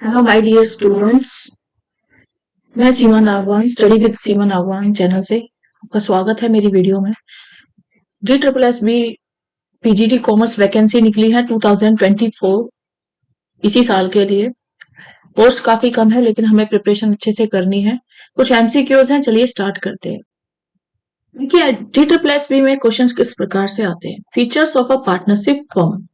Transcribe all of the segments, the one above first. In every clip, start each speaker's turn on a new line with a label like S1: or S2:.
S1: Hello my dear students. मैं Seema Nagwan study with Seema Nagwan channel से आपका स्वागत है मेरी वीडियो में। D triple S B PGT commerce vacancy निकली है 2024 इसी साल के लिए। पोस्ट काफी कम है लेकिन हमें प्रिपरेशन अच्छे से करनी है। कुछ एमसीक्यूज हैं, चलिए स्टार्ट करते हैं। देखिए डी ट्रिपल एस बी में क्वेश्चन किस प्रकार से आते हैं। Features of a partnership firm.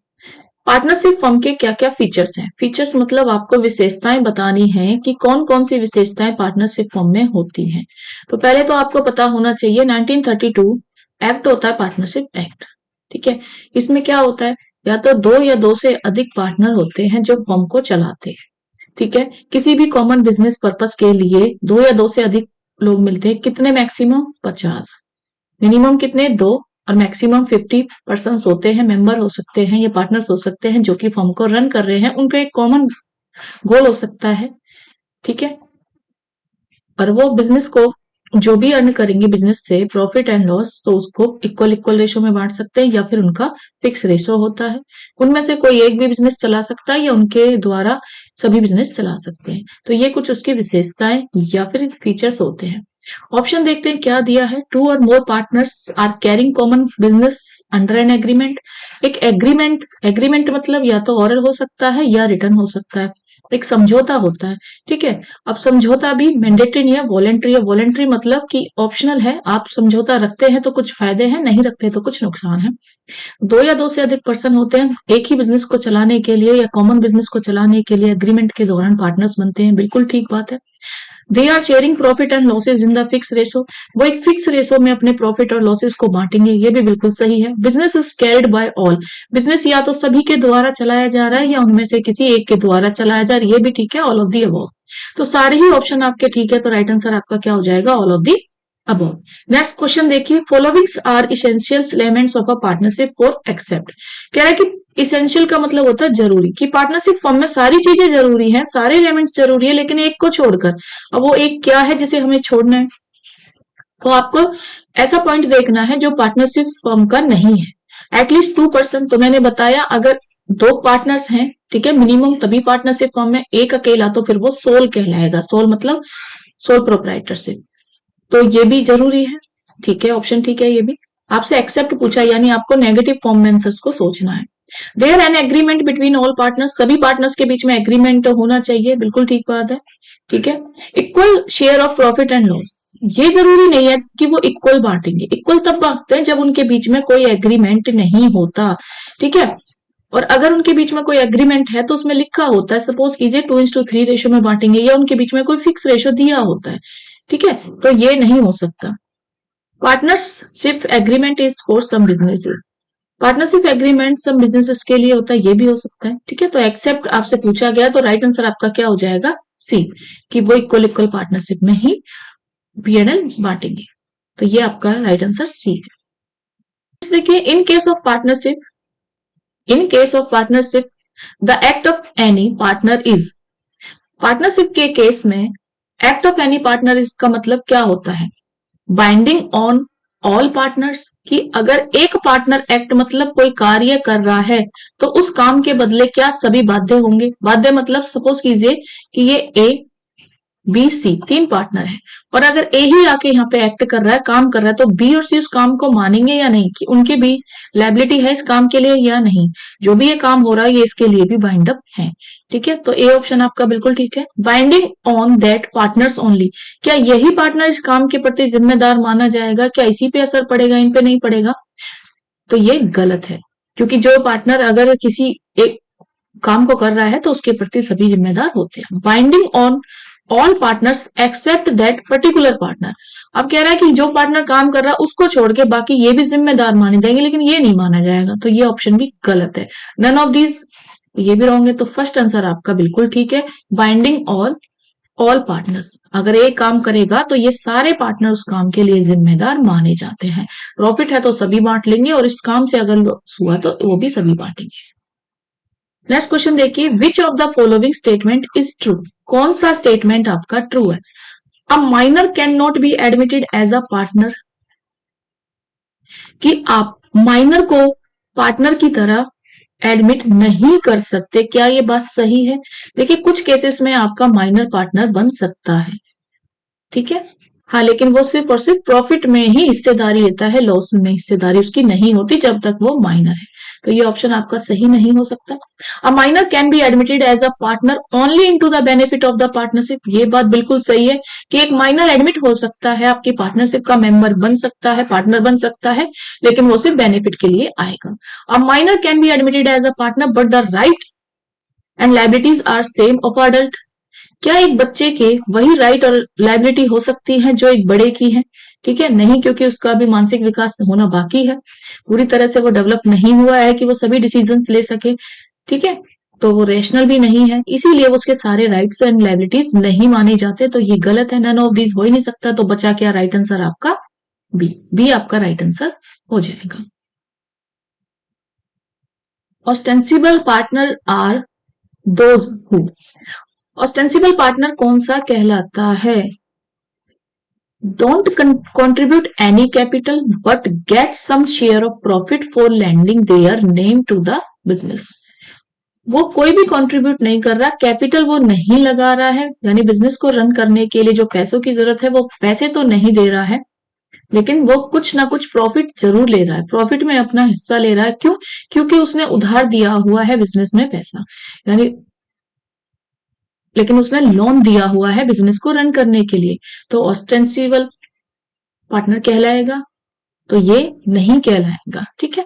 S1: Partnership firm के क्या क्या फीचर्स हैं। फीचर्स मतलब आपको विशेषताएं बतानी है कि कौन कौन सी विशेषताएं पार्टनरशिप फर्म में होती हैं। तो पहले तो आपको पता होना चाहिए 1932 एक्ट होता है पार्टनरशिप एक्ट। ठीक है, इसमें क्या होता है, या तो दो या दो से अधिक पार्टनर होते हैं जो फर्म को चलाते हैं। ठीक है, किसी भी कॉमन बिजनेस पर्पस के लिए दो या दो से अधिक लोग मिलते हैं। कितने? मैक्सिमम 50। मिनिमम कितने? दो। और मैक्सिमम 50 पर्सन होते हैं, मेंबर हो सकते हैं, ये पार्टनर्स हो सकते हैं जो कि फर्म को रन कर रहे हैं। उनका एक कॉमन गोल हो सकता है। ठीक है, और वो बिजनेस को जो भी अर्न करेंगे बिजनेस से प्रॉफिट एंड लॉस, तो उसको इक्वल इक्वल रेशो में बांट सकते हैं या फिर उनका फिक्स रेशो होता है। उनमें से कोई एक भी बिजनेस चला सकता है या उनके द्वारा सभी बिजनेस चला सकते हैं। तो ये कुछ उसकी विशेषताएं या फिर फीचर्स होते हैं। ऑप्शन देखते हैं क्या दिया है। Two or more partners are carrying common business under an agreement. एक एग्रीमेंट, एग्रीमेंट मतलब या तो ऑरल हो सकता है या रिटर्न हो सकता है। एक समझौता होता है। ठीक है, अब समझौता भी मैंडेटरी नहीं है, वॉलेंट्री है। वॉलेंट्री मतलब कि ऑप्शनल है, आप समझौता रखते हैं तो कुछ फायदे हैं, नहीं रखते तो कुछ नुकसान है। दो या दो से अधिक पर्सन होते हैं एक ही बिजनेस को चलाने के लिए या कॉमन बिजनेस को चलाने के लिए एग्रीमेंट के दौरान पार्टनर्स बनते हैं। बिल्कुल ठीक बात है। They are sharing profit and losses in the fix ratio. वो एक फिक्स रेशो में अपने प्रॉफिट और लॉसेज को बांटेंगे, ये भी बिल्कुल सही है। Business is carried by all. Business या तो सभी के द्वारा चलाया जा रहा है या उनमें से किसी एक के द्वारा चलाया जा रहा है, ये भी ठीक है। All of the above. तो सारे ही ऑप्शन आपके ठीक है, तो राइट आंसर आपका क्या हो जाएगा? All of the above. Next question देखिए, followings are essential elements of a partnership for except. कह रहा है कि इसेंशियल का मतलब होता है जरूरी, कि पार्टनरशिप फॉर्म में सारी चीजें जरूरी हैं, सारे एलिमेंट्स जरूरी है लेकिन एक को छोड़कर। अब वो एक क्या है जिसे हमें छोड़ना है? तो आपको ऐसा पॉइंट देखना है जो पार्टनरशिप फर्म का नहीं है। एटलीस्ट 2%। तो मैंने बताया अगर दो पार्टनर्स हैं, ठीक है, मिनिमम, तभी पार्टनरशिप फर्म में। एक अकेला तो फिर वो सोल कहलाएगा। सोल मतलब सोल प्रोप्राइटरशिप। तो ये भी जरूरी है। ठीक है, ऑप्शन ठीक है ये भी। आपसे एक्सेप्ट पूछा यानी आपको नेगेटिव फॉर्म में आंसर्स को सोचना है। There an agreement between all partners. सभी पार्टनर्स के बीच में एग्रीमेंट होना चाहिए, बिल्कुल ठीक बात है। ठीक है, equal share of profit and loss. ये जरूरी नहीं है कि वो इक्वल बांटेंगे। इक्वल तब बांटते हैं जब उनके बीच में कोई एग्रीमेंट नहीं होता। ठीक है, और अगर उनके बीच में कोई एग्रीमेंट है तो उसमें लिखा होता है, सपोज कीजिए 2:3 रेशो में बांटेंगे, या उनके बीच में कोई फिक्स रेशो दिया होता है। ठीक है, तो ये नहीं हो सकता। Partnership agreement is for some businesses. Partnership agreement सब बिजनेसेस के लिए होता है, ये भी हो सकता है। ठीक है, तो एक्सेप्ट आपसे पूछा गया तो राइट आंसर आपका क्या हो जाएगा? सी, कि वो इक्वल इक्वल पार्टनरशिप में ही पीएनएल बांटेंगे। तो ये आपका राइट आंसर सी है। देखिए, in case of partnership the act of any partner is. Partnership के केस में act of any partner is का मतलब क्या होता है? Binding on all partners. कि अगर एक पार्टनर एक्ट मतलब कोई कार्य कर रहा है तो उस काम के बदले क्या सभी बाध्य होंगे? बाध्य मतलब सपोज कीजिए कि ये ए बी सी तीन पार्टनर है, और अगर ए ही आके यहाँ पे एक्ट कर रहा है, काम कर रहा है, तो बी और सी उस काम को मानेंगे या नहीं, कि उनके भी लायबिलिटी है इस काम के लिए या नहीं। जो भी ये काम हो रहा है ये इसके लिए भी बाइंड अप है। ठीक है, तो ए ऑप्शन आपका बिल्कुल ठीक है। Binding on that partners only. क्या यही पार्टनर इस काम के प्रति जिम्मेदार माना जाएगा? क्या इसी पे असर पड़ेगा, इन पे नहीं पड़ेगा? तो ये गलत है, क्योंकि जो पार्टनर अगर किसी एक काम को कर रहा है तो उसके प्रति सभी जिम्मेदार होते हैं। Binding on all partners except that particular partner. अब कह रहा है कि जो पार्टनर काम कर रहा है उसको छोड़ के बाकी ये भी जिम्मेदार माने जाएंगे, लेकिन ये नहीं माना जाएगा। तो ये ऑप्शन भी गलत है। नन ऑफ दीज, ये भी रॉन्ग है। तो फर्स्ट आंसर आपका बिल्कुल ठीक है। बाइंडिंग ऑल पार्टनर्स, अगर एक काम करेगा तो ये सारे पार्टनर उस काम के लिए जिम्मेदार माने जाते हैं। प्रॉफिट है तो सभी बांट लेंगे, और इस काम से अगर लॉस हुआ तो वो भी सभी बांटेंगे। नेक्स्ट क्वेश्चन देखिए, which of the following statement is true. कौन सा स्टेटमेंट आपका ट्रू है? A minor can not be admitted as a partner. कि आप माइनर को पार्टनर की तरह एडमिट नहीं कर सकते। क्या ये बात सही है? देखिए कुछ केसेस में आपका माइनर पार्टनर बन सकता है, ठीक है। हाँ, लेकिन वो सिर्फ और सिर्फ प्रॉफिट में ही हिस्सेदारी लेता है, लॉस में हिस्सेदारी उसकी नहीं होती जब तक वो माइनर है। तो ये ऑप्शन आपका सही नहीं हो सकता। A minor can be admitted as a partner only into the benefit of the partnership. ये बात बिल्कुल सही है कि एक माइनर एडमिट हो सकता है, आपकी पार्टनरशिप का मेंबर बन सकता है, पार्टनर बन सकता है, लेकिन वो सिर्फ बेनिफिट के लिए आएगा। A minor can be admitted as a partner but the right and liabilities are same of adult. क्या एक बच्चे के वही राइट और लाइबिलिटी हो सकती है जो एक बड़े की है? ठीक है, नहीं, क्योंकि उसका भी मानसिक विकास होना बाकी है, पूरी तरह से वो डेवलप नहीं हुआ है कि वो सभी डिसीजंस ले सके, ठीक है। तो वो रेशनल भी नहीं है, इसीलिए वो उसके सारे राइट्स एंड लाइबिलिटीज नहीं माने जाते। तो ये गलत है, नन ऑफ दीज हो ही नहीं सकता। तो बचा क्या राइट आंसर आपका? बी आपका राइट आंसर हो जाएगा। Ostensible partner are those who. Ostensible partner कौन सा कहलाता है? Don't contribute any capital but get some share of profit for lending their name to the business. वो कोई भी कंट्रीब्यूट नहीं कर रहा, कैपिटल वो नहीं लगा रहा है, यानी बिजनेस को रन करने के लिए जो पैसों की जरूरत है वो पैसे तो नहीं दे रहा है, लेकिन वो कुछ ना कुछ प्रॉफिट जरूर ले रहा है, प्रॉफिट में अपना हिस्सा ले रहा है। क्यों? क्योंकि उसने उधार दिया हुआ है बिजनेस में पैसा, यानी लेकिन उसने लोन दिया हुआ है बिजनेस को रन करने के लिए। तो ऑस्टेंसिबल पार्टनर कहलाएगा, तो ये नहीं कहलाएगा, ठीक है।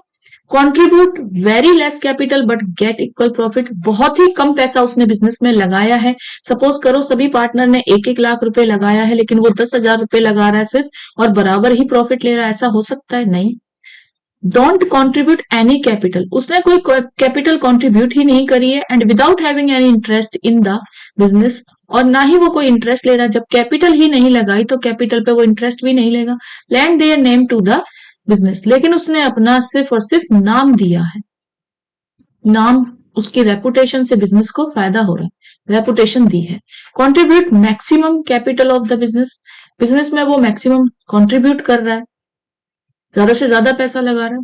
S1: Contribute very less capital but get equal profit. बहुत ही कम पैसा उसने बिजनेस में लगाया है। सपोज करो सभी पार्टनर ने 1-1 लाख रुपए लगाया है, लेकिन वो 10,000 रुपए लगा रहा है सिर्फ और बराबर ही प्रॉफिट ले रहा है, ऐसा हो सकता है? नहीं। डोंट कॉन्ट्रीब्यूट एनी कैपिटल, उसने कोई कैपिटल कॉन्ट्रीब्यूट ही नहीं करी है, and without having any interest in the business, और ना ही वो कोई इंटरेस्ट ले रहा है। जब कैपिटल ही नहीं लगाई तो कैपिटल पे वो इंटरेस्ट भी नहीं लेगा। Lend their name to the business, लेकिन उसने अपना सिर्फ और सिर्फ नाम दिया है, नाम, उसकी रेपुटेशन से बिजनेस को फायदा हो रहा है, रेपुटेशन दी है। Contribute maximum capital of the business, business में वो मैक्सिमम कॉन्ट्रीब्यूट कर रहा है, ज्यादा से ज्यादा पैसा लगा रहा है।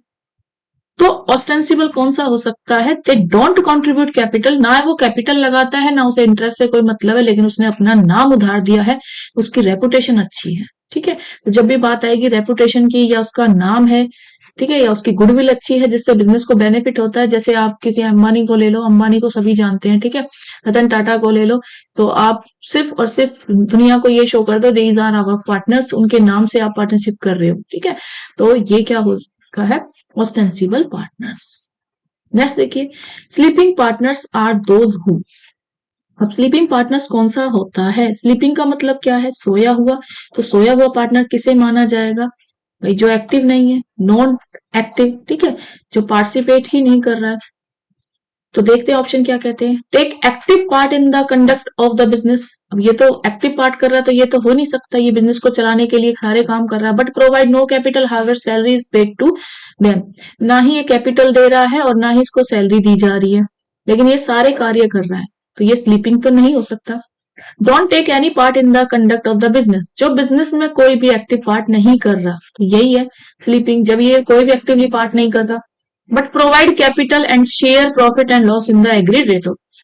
S1: तो ऑस्टेंसिबल कौन सा हो सकता है? दे डोंट कंट्रीब्यूट कैपिटल, ना वो कैपिटल लगाता है ना उसे इंटरेस्ट से कोई मतलब है, लेकिन उसने अपना नाम उधार दिया है, उसकी रेपुटेशन अच्छी है, ठीक है। तो जब भी बात आएगी रेपुटेशन की, या उसका नाम है, ठीक है, या उसकी गुडविल अच्छी है जिससे बिजनेस को बेनिफिट होता है, जैसे आप किसी अंबानी को ले लो, अंबानी को सभी जानते हैं, ठीक है, रतन टाटा को ले लो, तो आप सिर्फ और सिर्फ दुनिया को ये शो कर दो दीज आर आवर पार्टनर्स, उनके नाम से आप पार्टनरशिप कर रहे हो, ठीक है। तो ये क्या हो का है? Ostensible partners. नेक्स्ट देखिए, sleeping partners are those who. अब स्लीपिंग पार्टनर्स कौन सा होता है? स्लीपिंग का मतलब क्या है? सोया हुआ। तो सोया हुआ पार्टनर किसे माना जाएगा? भाई जो एक्टिव नहीं है, नॉन एक्टिव, ठीक है, जो पार्टिसिपेट ही नहीं कर रहा है। तो देखते हैं ऑप्शन क्या कहते हैं। Take active part in the conduct of the business. अब ये तो एक्टिव पार्ट कर रहा है, तो ये तो हो नहीं सकता, ये बिजनेस को चलाने के लिए सारे काम कर रहा है। But provide no capital however salary is paid to them, ना ही ये कैपिटल दे रहा है और ना ही इसको सैलरी दी जा रही है, लेकिन ये सारे कार्य कर रहा है, तो ये स्लीपिंग तो नहीं हो सकता। Don't take any part in the conduct of the business, जो बिजनेस में कोई भी एक्टिव पार्ट नहीं कर रहा, तो यही है स्लीपिंग, जब ये कोई भी एक्टिवली पार्ट नहीं कर रहा। But provide capital and share profit and loss in the agreed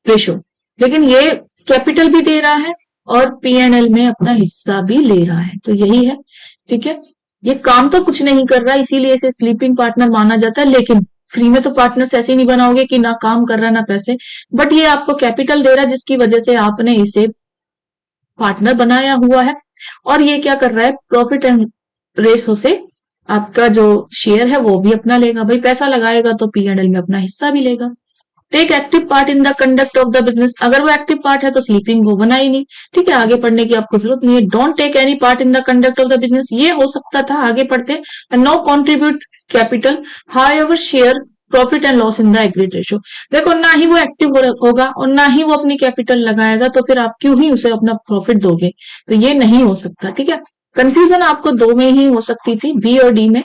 S1: ratio, लेकिन ये कैपिटल भी दे रहा है और P&L में अपना हिस्सा भी ले रहा है, तो यही है, ठीक है। ये काम तो कुछ नहीं कर रहा, इसीलिए इसे स्लीपिंग पार्टनर माना जाता है। लेकिन फ्री में तो पार्टनर्स ऐसे नहीं बनाओगे कि ना काम कर रहा ना पैसे, बट ये आपको कैपिटल दे रहा है जिसकी वजह से आपने इसे पार्टनर बनाया हुआ है। और ये क्या कर रहा है? प्रॉफिट एंड रेशो से आपका जो शेयर है वो भी अपना लेगा, भाई पैसा लगाएगा तो P&L में अपना हिस्सा भी लेगा। Take active part in the conduct of the business, अगर वो एक्टिव पार्ट है तो स्लीपिंग वो बना ही नहीं, ठीक है, आगे पढ़ने की आपको जरूरत नहीं है। Don't take any part in the conduct of the business, ये हो सकता था, आगे पढ़ते। No contribute capital however share profit and loss in the agreed ratio. देखो, ना ही वो एक्टिव होगा और ना ही वो अपनी कैपिटल लगाएगा, तो फिर आप क्यों ही उसे अपना प्रॉफिट दोगे? तो ये नहीं हो सकता, ठीक है। कंफ्यूजन आपको दो में ही हो सकती थी, बी और डी में,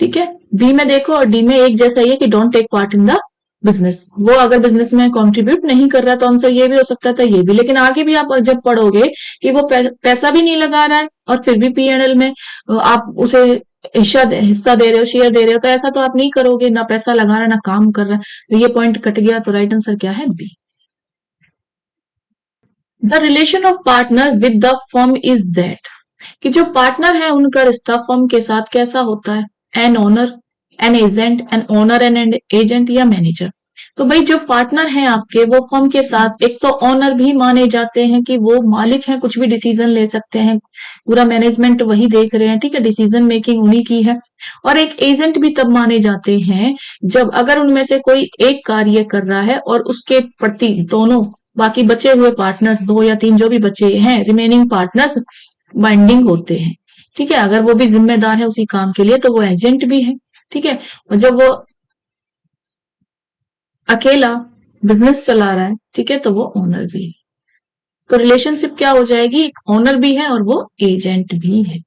S1: ठीक है। बी में देखो और डी में एक जैसा ही है कि don't take part in the business, वो अगर बिजनेस में कंट्रीब्यूट नहीं कर रहा तो आंसर ये भी हो सकता था, ये भी। लेकिन आगे भी आप जब पढ़ोगे कि वो पैसा भी नहीं लगा रहा है और फिर भी P&L में आप उसे हिस्सा दे रहे हो, शेयर दे रहे हो, तो ऐसा तो आप नहीं करोगे, ना पैसा लगा रहा है ना काम कर रहा है, तो ये पॉइंट कट गया। तो राइट आंसर क्या है? B. The relation of partner with the firm is that, कि जो पार्टनर है उनका रिश्ता फर्म के साथ कैसा होता है? An owner, an agent, an owner and agent, या मैनेजर। तो भाई जो पार्टनर है आपके वो फर्म के साथ एक तो ओनर भी माने जाते हैं कि वो मालिक हैं, कुछ भी डिसीजन ले सकते हैं, पूरा मैनेजमेंट वही देख रहे हैं, ठीक है, डिसीजन मेकिंग उन्हीं की है। और एक एजेंट भी तब माने जाते हैं जब अगर उनमें से कोई एक कार्य कर रहा है और उसके प्रति दोनों बाकी बचे हुए पार्टनर्स, दो या तीन जो भी बचे हैं रिमेनिंग पार्टनर्स, बाइंडिंग होते हैं। ठीक है, अगर वो भी जिम्मेदार है उसी काम के लिए तो वो एजेंट भी है। ठीक है, और जब वो अकेला बिजनेस चला रहा है, ठीक है, तो वो ओनर भी है। तो रिलेशनशिप क्या हो जाएगी? ओनर भी है और वो एजेंट भी है।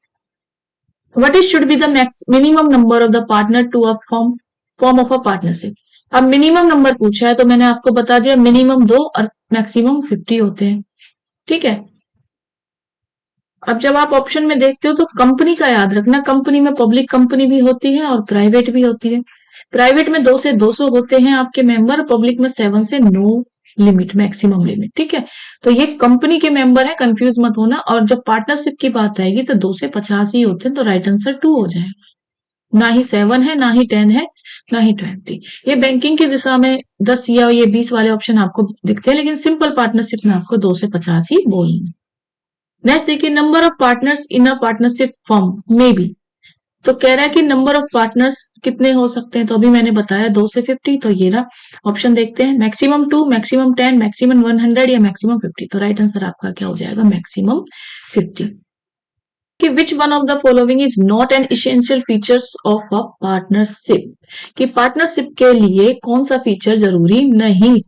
S1: What is should be the minimum number of the partner to a form of a partnership. अब मिनिमम नंबर पूछा है तो मैंने आपको बता दिया मिनिमम 2 और मैक्सिमम 50 होते हैं। ठीक है, अब जब आप ऑप्शन में देखते हो तो कंपनी का याद रखना, कंपनी में पब्लिक कंपनी भी होती है और प्राइवेट भी होती है। प्राइवेट में 2 से 200 होते हैं आपके मेंबर, पब्लिक में 7 से नो लिमिट, मैक्सिमम लिमिट। ठीक है, तो ये कंपनी के मेंबर है, कंफ्यूज मत होना। और जब पार्टनरशिप की बात आएगी तो 2 से 50 ही होते हैं, तो राइट आंसर 2 हो जाएगा। ना ही 7 है, ना ही 10 है, ना ही 20। ये बैंकिंग की दिशा में 10 या ये 20 वाले ऑप्शन आपको दिखते हैं, लेकिन सिंपल पार्टनरशिप में आपको 2 से 50 ही बोलना। नेक्स्ट देखिए, number of partners in a partnership firm में बी। तो कह रहा है कि नंबर ऑफ पार्टनर्स कितने हो सकते हैं, तो अभी मैंने बताया 2 से 50। तो ये ना ऑप्शन देखते हैं, मैक्सिमम 2, मैक्सिमम 10, मैक्सिमम 100 या मैक्सिमम 50। तो राइट आंसर आपका क्या हो जाएगा? मैक्सिमम 50। कि which one of the following is not an essential features of a partnership, कि पार्टनरशिप के लिए कौन सा फीचर जरूरी नहीं?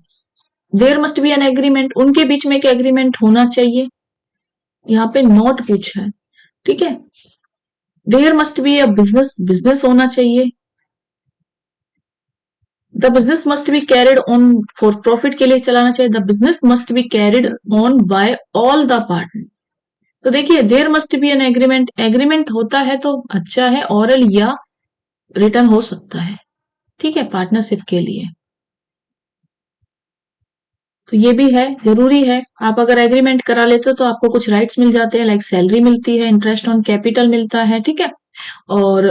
S1: There must be an agreement, उनके बीच में एक एग्रीमेंट होना चाहिए, यहाँ पे नोट पूछा है। ठीक है, there must be a business, business होना चाहिए। The business must be carried on for profit के लिए चलाना चाहिए, the business must be carried on by all the partner. तो देखिए, there must be an agreement, agreement होता है तो अच्छा है, ऑरल या रिटर्न हो सकता है। ठीक है, पार्टनरशिप के लिए तो ये भी है, जरूरी है। आप अगर एग्रीमेंट करा लेते हो तो आपको कुछ राइट्स मिल जाते हैं, लाइक सैलरी मिलती है, इंटरेस्ट ऑन कैपिटल मिलता है। ठीक है, और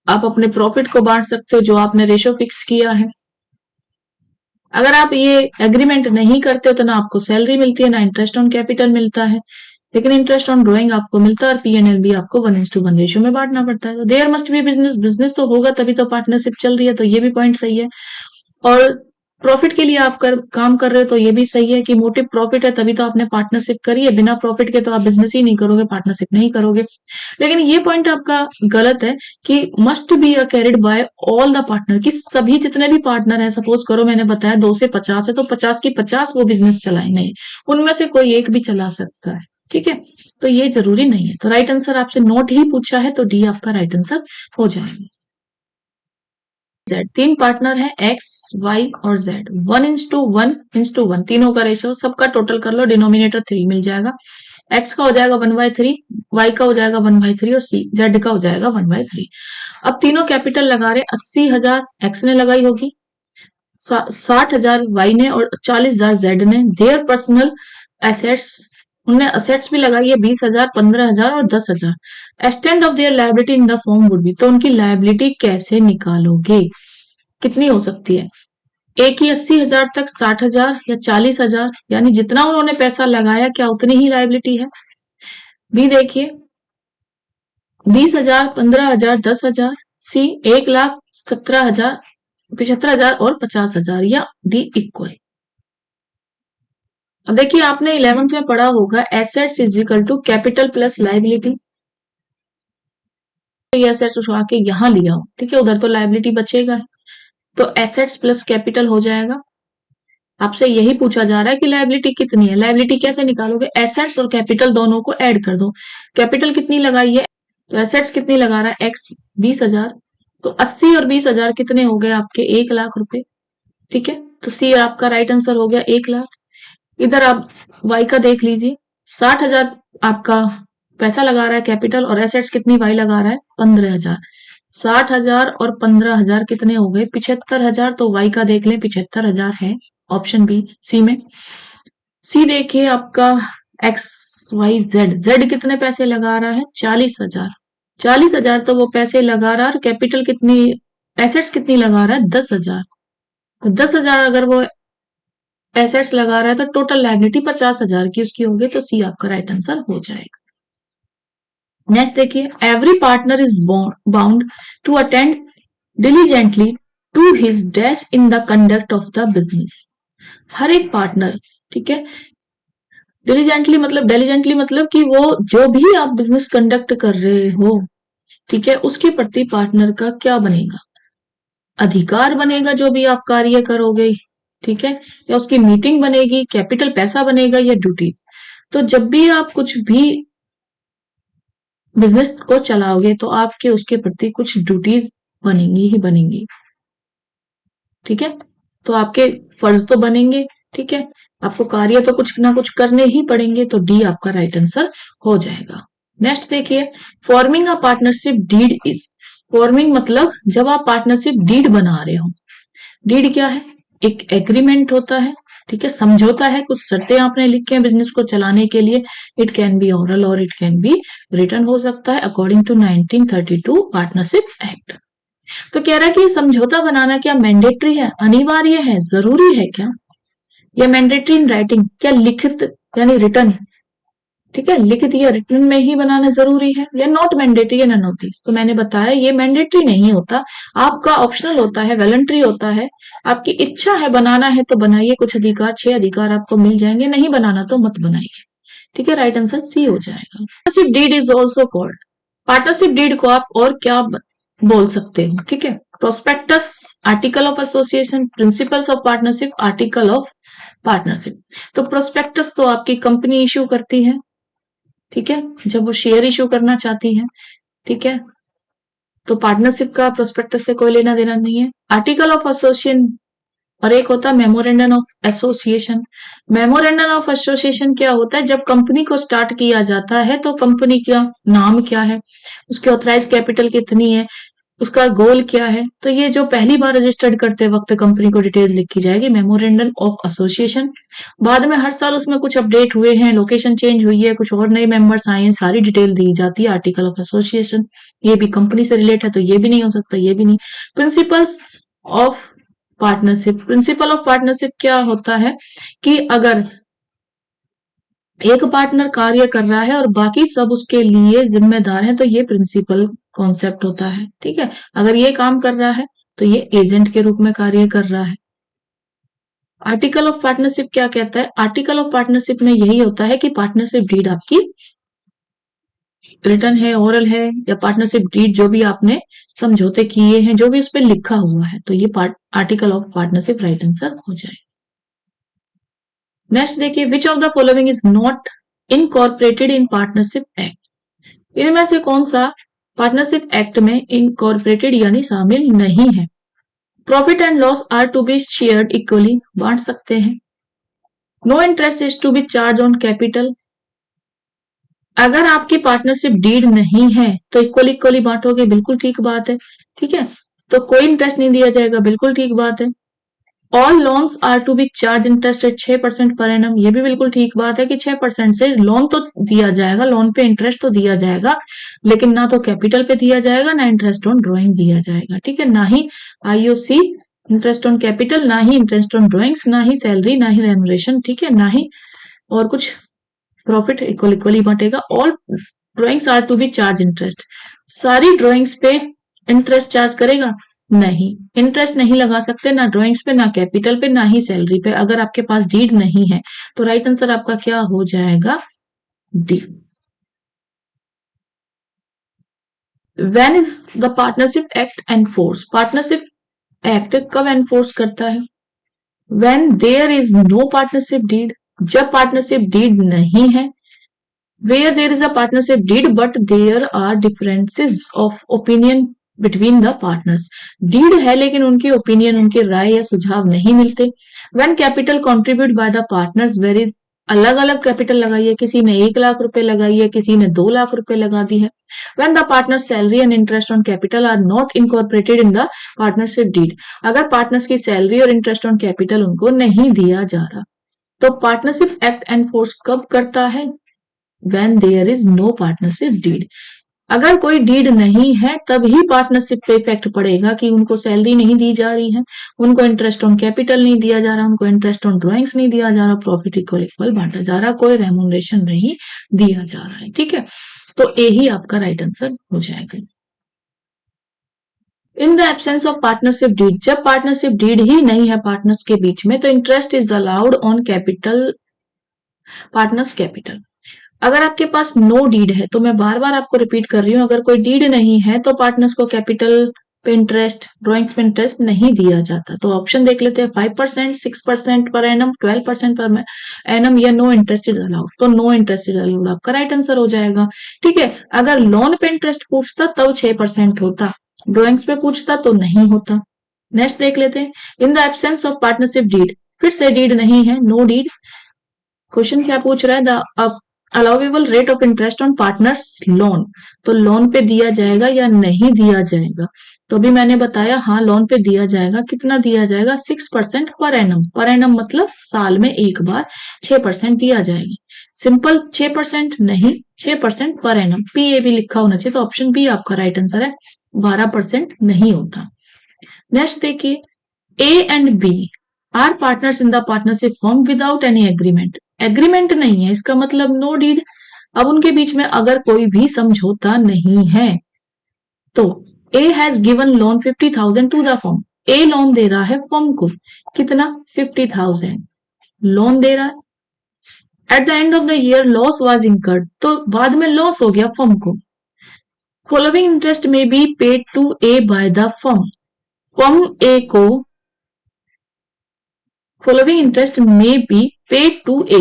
S1: आप अपने प्रॉफिट को बांट सकते हो जो आपने रेशो फिक्स किया है। अगर आप ये एग्रीमेंट नहीं करते हो तो ना आपको सैलरी मिलती है, ना इंटरेस्ट ऑन कैपिटल मिलता है, लेकिन इंटरेस्ट ऑन ड्रॉइंग आपको मिलता है, और पीएनएल भी आपको 1:1 रेशियो में बांटना पड़ता है। तो there must be business, business तो होगा तभी तो पार्टनरशिप चल रही है, तो ये भी पॉइंट सही है। और प्रॉफिट के लिए आप काम कर रहे हो तो ये भी सही है कि मोटिव प्रॉफिट है तभी तो आपने पार्टनरशिप करी है, बिना प्रॉफिट के तो आप बिजनेस ही नहीं करोगे, पार्टनरशिप नहीं करोगे। लेकिन ये पॉइंट आपका गलत है कि must be carried by all the partner, कि सभी जितने भी पार्टनर हैं, सपोज करो मैंने बताया 2 से 50 है तो 50 की 50 वो बिजनेस चलाए, नहीं, उनमें से कोई एक भी चला सकता है। ठीक है, तो ये जरूरी नहीं है। तो राइट आंसर आपसे नोट ही पूछा है तो डी आपका राइट आंसर हो जाएगा। जेड, 3 पार्टनर है एक्स, वाई और जेड, 1:1:1, तीनों का रेशियो, सबका टोटल कर लो, डिनोमिनेटर 3 मिल जाएगा। एक्स का हो जाएगा 1/3, वाई का हो जाएगा 1/3 और सी जेड का हो जाएगा 1/3। अब तीनों कैपिटल लगा रहे, 80,000 एक्स ने लगाई होगी, 60,000 वाई ने और 40,000 जेड ने। देयर पर्सनल एसेट्स, उनने असेट्स भी लगाई है 20,000, 15,000 और 10,000। Extend of their liability in the form would be, तो उनकी लाइबिलिटी कैसे निकालोगे, कितनी हो सकती है? एक ही 80,000 तक, 60,000 या 40,000, यानी जितना उन्होंने पैसा लगाया क्या उतनी ही लाइबिलिटी है? बी देखिए, 20,000, 15,000, 10,000, सी 1,00,000, 17,000, 75,000 और 50,000, या डी इक्वल। अब देखिए, आपने 11th में पढ़ा होगा assets is equal to capital plus liability. ये एसेट्स उठा के यहाँ लिया हो, ठीक है, उधर तो लाइबिलिटी बचेगा, तो एसेट्स प्लस कैपिटल हो जाएगा। आपसे यही पूछा जा रहा है कि लाइबिलिटी कितनी है, लाइबिलिटी कैसे निकालोगे? एसेट्स और कैपिटल दोनों को ऐड कर दो। कैपिटल कितनी लगाई है, तो एसेट्स कितनी लगा रहा है एक्स, 20,000, तो 80 और 20,000 कितने हो गए आपके? 1,00,000 रुपए। ठीक है, तो सी आपका राइट आंसर हो गया 1,00,000। इधर आप वाई का देख लीजिए, 60,000 आपका पैसा लगा रहा है कैपिटल, और एसेट्स कितनी वाई लगा रहा है 15,000। 60,000 और 15,000 कितने हो गए 75,000। तो वाई का देख लें 75,000 है, ऑप्शन बी सी में। सी देखिए आपका एक्स वाई जेड, जेड कितने पैसे लगा रहा है 40,000। 40,000 तो वो पैसे लगा रहा है, और कैपिटल कितनी, एसेट्स कितनी लगा रहा है 10,000। तो 10,000 अगर वो एसेट्स लगा रहा है तो टोटल लायबिलिटी 50,000 की उसकी होगी, तो सी आपका राइट आंसर हो जाएगा। नेक्स्ट देखिए, every partner is bound to attend diligently to his desk in the conduct of the business. हर एक पार्टनर, ठीक है, डिलीजेंटली मतलब कि वो जो भी आप बिजनेस कंडक्ट कर रहे हो, ठीक है, उसके प्रति पार्टनर का क्या बनेगा, अधिकार बनेगा जो भी आप कार्य करोगे, ठीक है, या उसकी मीटिंग बनेगी, कैपिटल पैसा बनेगा, या ड्यूटीज। तो जब भी आप कुछ भी बिजनेस को चलाओगे तो आपके उसके प्रति कुछ ड्यूटीज बनेंगी ही बनेंगी, ठीक है, तो आपके फर्ज तो बनेंगे, ठीक है, आपको कार्य तो कुछ ना कुछ करने ही पड़ेंगे, तो डी आपका राइट आंसर हो जाएगा। नेक्स्ट देखिए, forming a partnership deed is, forming मतलब जब आप पार्टनरशिप डीड बना रहे हो। डीड क्या है, एक एग्रीमेंट होता है, ठीक है, समझौता है, कुछ शर्तें आपने लिखी हैं बिजनेस को चलाने के लिए। इट कैन बी ओरल और इट कैन बी रिटन हो सकता है, अकॉर्डिंग टू 1932 पार्टनरशिप एक्ट। तो कह रहा है कि समझौता बनाना क्या मैंडेटरी है, अनिवार्य है, जरूरी है क्या, या मैंडेटरी इन राइटिंग, क्या लिखित यानी रिटन, ठीक है, लिखित या रिटन में ही बनाना जरूरी है, या not mandatory none of this. तो मैंने बताया ये मैंडेटरी नहीं होता, आपका ऑप्शनल होता है, वॉलंटरी होता है, आपकी इच्छा है बनाना है तो बनाइए, कुछ अधिकार 6 अधिकार आपको मिल जाएंगे, नहीं बनाना तो मत बनाइए, ठीक है, राइट आंसर सी हो जाएगा। Partnership deed is also called, partnership deed को आप और क्या बोल सकते हो, ठीक है, prospectus, article of association, principles of partnership, article of partnership. तो प्रोस्पेक्टस तो आपकी कंपनी इश्यू करती है, ठीक है, जब वो शेयर इश्यू करना चाहती है, ठीक है, तो पार्टनरशिप का प्रोस्पेक्टस से कोई लेना देना नहीं है। आर्टिकल ऑफ एसोसिएशन, और एक होता है memorandum of association. Memorandum of association क्या होता है, जब कंपनी को स्टार्ट किया जाता है तो कंपनी का नाम क्या है, उसकी ऑथराइज कैपिटल कितनी है, उसका गोल क्या है, तो ये जो पहली बार रजिस्टर्ड करते वक्त कंपनी को डिटेल लिखी जाएगी, मेमोरेंडम ऑफ एसोसिएशन। बाद में हर साल उसमें कुछ अपडेट हुए हैं, लोकेशन चेंज हुई है, कुछ और नए मेंबर्स आए हैं, सारी डिटेल दी जाती है आर्टिकल ऑफ एसोसिएशन। ये भी कंपनी से रिलेट है तो ये भी नहीं हो सकता, ये भी नहीं। Principles of partnership, principle of partnership क्या होता है कि अगर एक पार्टनर कार्य कर रहा है और बाकी सब उसके लिए जिम्मेदार हैं, तो ये प्रिंसिपल कॉन्सेप्ट होता है, ठीक है, अगर ये काम कर रहा है तो ये एजेंट के रूप में कार्य कर रहा है। आर्टिकल ऑफ पार्टनरशिप क्या कहता है, आर्टिकल ऑफ पार्टनरशिप में यही होता है कि पार्टनरशिप डीड आपकी रिटन है, ओरल है, या पार्टनरशिप डीड जो भी आपने समझौते किए हैं, जो भी इस पे लिखा हुआ है, तो ये article of partnership right answer हो जाए। नेक्स्ट देखिए, which of the following is not incorporated in partnership act, इनमें से कौन सा पार्टनरशिप एक्ट में इनकॉर्पोरेटेड यानी शामिल नहीं है। Profit and loss are to be shared equally, बांट सकते हैं। No interest is to be charge on capital, अगर आपकी पार्टनरशिप डीड नहीं है तो इक्वली इक्वली बांटोगे, बिल्कुल ठीक बात है, ठीक है, तो कोई इंटरेस्ट नहीं दिया जाएगा, बिल्कुल ठीक बात है। All loans are to be charge interest at 6% per annum, ये भी बिल्कुल ठीक बात है कि 6% से लोन तो दिया जाएगा, लोन पे इंटरेस्ट तो दिया जाएगा, लेकिन ना तो कैपिटल पे दिया जाएगा, ना इंटरेस्ट ऑन ड्रॉइंग दिया जाएगा, ठीक है, ना ही आईओसी इंटरेस्ट ऑन कैपिटल, ना ही इंटरेस्ट ऑन ड्रॉइंग्स, ना ही सैलरी, ना ही रेमुनरेशन, ठीक है, ना ही और कुछ, प्रॉफिट इक्वली बांटेगा। All drawings are to be charge interest, सारी ड्रॉइंग्स पे इंटरेस्ट चार्ज करेगा नहीं, इंटरेस्ट नहीं लगा सकते ना ड्रॉइंग्स पे, ना कैपिटल पे, ना ही सैलरी पे, अगर आपके पास डीड नहीं है। तो राइट आंसर आपका क्या हो जाएगा, D. When is the partnership act enforce, partnership act कब एनफोर्स करता है, when there is no partnership deed, जब पार्टनरशिप डीड नहीं है। Where there is a partnership deed but there are differences of opinion between the partners, deed है लेकिन उनकी opinion, उनकी राय या सुझाव नहीं मिलते। When capital contributed by the partners varies अलग अलग कैपिटल लगाई है, किसी ने 1 लाख रुपए लगाई है, किसी ने 2 लाख रुपए लगा दी है। When the partner's salary and interest on capital are not incorporated in the partnership deed, अगर पार्टनर्स की सैलरी और इंटरेस्ट ऑन कैपिटल उनको नहीं दिया जा रहा, तो पार्टनरशिप एक्ट एनफोर्स कब करता है? When there is no partnership deed. अगर कोई डीड नहीं है तभी पार्टनरशिप पे इफेक्ट पड़ेगा कि उनको सैलरी नहीं दी जा रही है, उनको इंटरेस्ट ऑन कैपिटल नहीं दिया जा रहा, उनको इंटरेस्ट ऑन ड्रॉइंग्स नहीं दिया जा रहा, प्रॉफिट इक्वल इक्वल बांटा जा रहा, कोई रेमुनरेशन नहीं दिया जा रहा है। ठीक है, तो ए ही आपका राइट आंसर हो जाएगा। In the absence of partnership deed, जब पार्टनरशिप डीड ही नहीं है पार्टनर्स के बीच में, तो interest is allowed on capital, partners capital. अगर आपके पास नो डीड है, तो मैं बार बार आपको रिपीट कर रही हूँ, अगर कोई डीड नहीं है तो पार्टनर्स को कैपिटल पे इंटरेस्ट, ड्रॉइंग पे इंटरेस्ट नहीं दिया जाता। तो ऑप्शन देख लेते हैं, 5%, 6% पर एनम, 12% पर एनम, या नो इंटरेस्ट इज अलाउड। तो नो इंटरेस्ट इज अलाउड आपका राइट आंसर हो जाएगा। ठीक है, अगर लोन पे इंटरेस्ट पूछता तब 6% होता, ड्रॉइंग्स पे पूछता तो नहीं होता। नेक्स्ट देख लेते हैं, in the absence of partnership deed, फिर से डीड नहीं है, नो डीड। क्वेश्चन क्या पूछ रहा है, the allowable rate of interest on partners loan, तो लोन पे दिया जाएगा या नहीं दिया जाएगा? तो अभी मैंने बताया हाँ लोन पे दिया जाएगा। कितना दिया जाएगा? 6% पर एनम। पर एनम मतलब साल में एक बार 6% दिया जाएगा। सिंपल 6% नहीं, 6% पर एनम। पीए भी लिखा होना चाहिए, तो ऑप्शन बी आपका राइट आंसर है, 12% नहीं होता। नेक्स्ट देखिए, A and B are partners in the partnership form without any agreement. Agreement नहीं है, इसका मतलब नो डीड। अब उनके बीच में अगर कोई भी समझौता नहीं है, तो A has given loan 50,000 to the firm. A loan दे रहा है फर्म को, कितना? 50,000 लोन दे रहा है। At the end of the year loss was incurred, तो बाद में लॉस हो गया फर्म को। Following interest may be paid to A by the firm. Firm A को following interest may be paid to A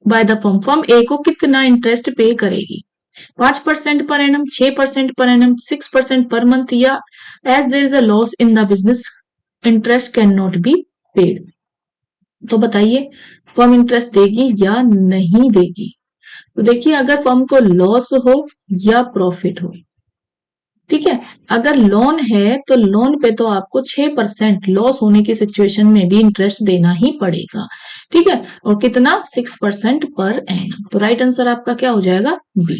S1: by the firm. Firm A को कितना interest पे करेगी? 5% per annum, 6% per annum, 6% per month, या as there is a loss in the business interest can not be paid. तो बताइए firm interest देगी या नहीं देगी? तो देखिए, अगर फर्म को लॉस हो या प्रॉफिट हो, ठीक है, अगर लोन है तो लोन पे तो आपको 6% लॉस होने की सिचुएशन में भी इंटरेस्ट देना ही पड़ेगा। ठीक है, और कितना? 6% पर एनम। तो राइट आंसर आपका क्या हो जाएगा? B.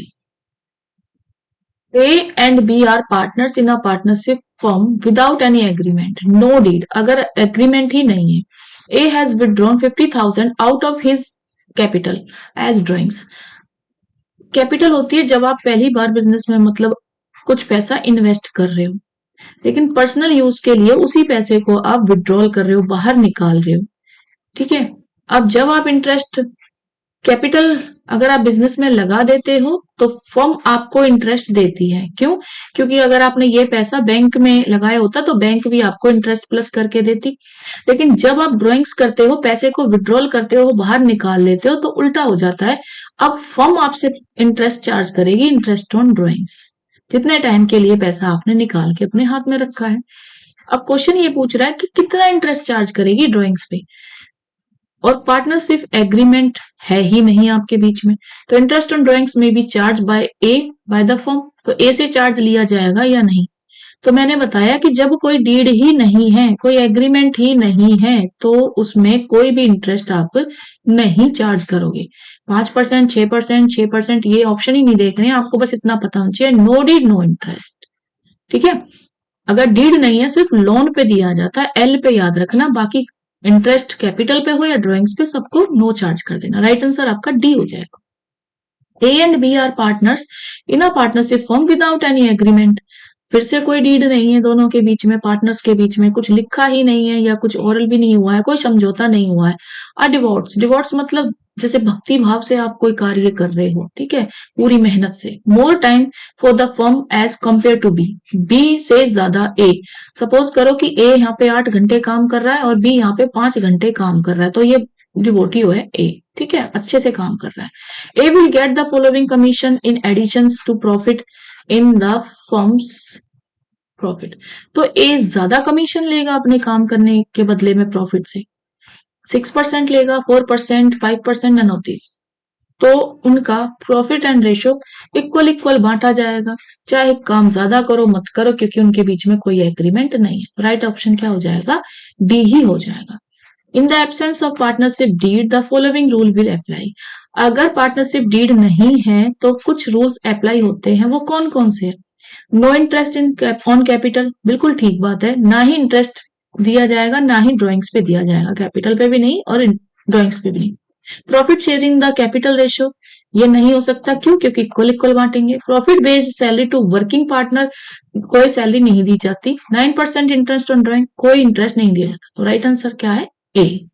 S1: A and B are partners in a partnership form without any agreement, no deed. अगर एग्रीमेंट ही नहीं है, A has withdrawn 50,000 out of his capital as drawings. Capital होती है जब आप पहली बार बिजनेस में मतलब कुछ पैसा इन्वेस्ट कर रहे हो, लेकिन पर्सनल यूज के लिए उसी पैसे को आप विड्रॉल कर रहे हो, बाहर निकाल रहे हो। ठीक है, अब जब आप इंटरेस्ट कैपिटल अगर आप बिजनेस में लगा देते हो तो फर्म आपको इंटरेस्ट देती है। क्यों? क्योंकि अगर आपने ये पैसा बैंक में लगाया होता तो बैंक भी आपको इंटरेस्ट प्लस करके देती। लेकिन जब आप ड्रॉइंग्स करते हो, पैसे को विड्रॉल करते हो, बाहर निकाल लेते हो, तो उल्टा हो जाता है। अब फर्म आपसे इंटरेस्ट चार्ज करेगी, इंटरेस्ट ऑन ड्रॉइंग्स, जितने टाइम के लिए पैसा आपने निकाल के अपने हाथ में रखा है। अब क्वेश्चन ये पूछ रहा है कि कितना इंटरेस्ट चार्ज करेगी ड्रॉइंग्स पे, और पार्टनरशिप एग्रीमेंट है ही नहीं आपके बीच में। तो इंटरेस्ट ऑन ड्रॉइंग्स में B charge by A by the firm, तो ए से चार्ज लिया जाएगा या नहीं? तो मैंने बताया कि जब कोई डीड ही नहीं है, कोई एग्रीमेंट ही नहीं है, तो उसमें कोई भी इंटरेस्ट आप नहीं चार्ज करोगे। 5%, 6%, 6% ये ऑप्शन ही नहीं देख रहे हैं, आपको बस इतना पता होना चाहिए, नो डीड नो इंटरेस्ट। ठीक है, अगर डीड नहीं है सिर्फ लोन पे दिया जाता है, एल पे याद रखना, बाकी इंटरेस्ट कैपिटल पे हो या ड्रॉइंग्स पे सबको नो चार्ज कर देना। राइट आंसर आपका डी हो जाएगा। A and B are partners in a partnership form without any agreement. फिर से कोई डीड नहीं है दोनों के बीच में, पार्टनर्स के बीच में कुछ लिखा ही नहीं है या कुछ ओरल भी नहीं हुआ है, कोई समझौता नहीं हुआ है। अ डिवोर्स, डिवोर्स मतलब जैसे भक्ति भाव से आप कोई कार्य कर रहे हो, ठीक है, पूरी मेहनत से। More time for the firm as compare to B, B से ज्यादा ए। सपोज करो कि ए यहाँ पे 8 घंटे काम कर रहा है और बी यहाँ पे 5 घंटे काम कर रहा है, तो ये डिवोटी है ए। ठीक है, अच्छे से काम कर रहा है। A will get the following commission in addition to profit in the firm's profit. तो ए ज्यादा कमीशन लेगा अपने काम करने के बदले में प्रॉफिट से। 6% लेगा, 4%, 5%, नन ऑफ दिस। तो उनका profit and ratio equal equal बांटा जाएगा, चाहे काम ज्यादा करो मत करो, क्योंकि उनके बीच में कोई एग्रीमेंट नहीं है। राइट ऑप्शन क्या हो जाएगा? डी ही हो जाएगा। In the absence of partnership did the following rule will apply. अगर पार्टनरशिप डीड नहीं है तो कुछ रूल्स अप्लाई होते हैं, वो कौन कौन से? No interest in on capital, बिल्कुल ठीक बात है, ना ही इंटरेस्ट दिया जाएगा, ना ही ड्रॉइंग्स पे दिया जाएगा, कैपिटल पे भी नहीं और ड्रॉइंग्स पे भी नहीं। Profit sharing the capital ratio, ये नहीं हो सकता, क्यों? क्योंकि इक्वल इक्वल बांटेंगे। Profit based salary to working partner, कोई सैलरी नहीं दी जाती। 9% इंटरेस्ट ऑन ड्रॉइंग, कोई इंटरेस्ट नहीं दिया जाता। तो राइट आंसर क्या है? ए।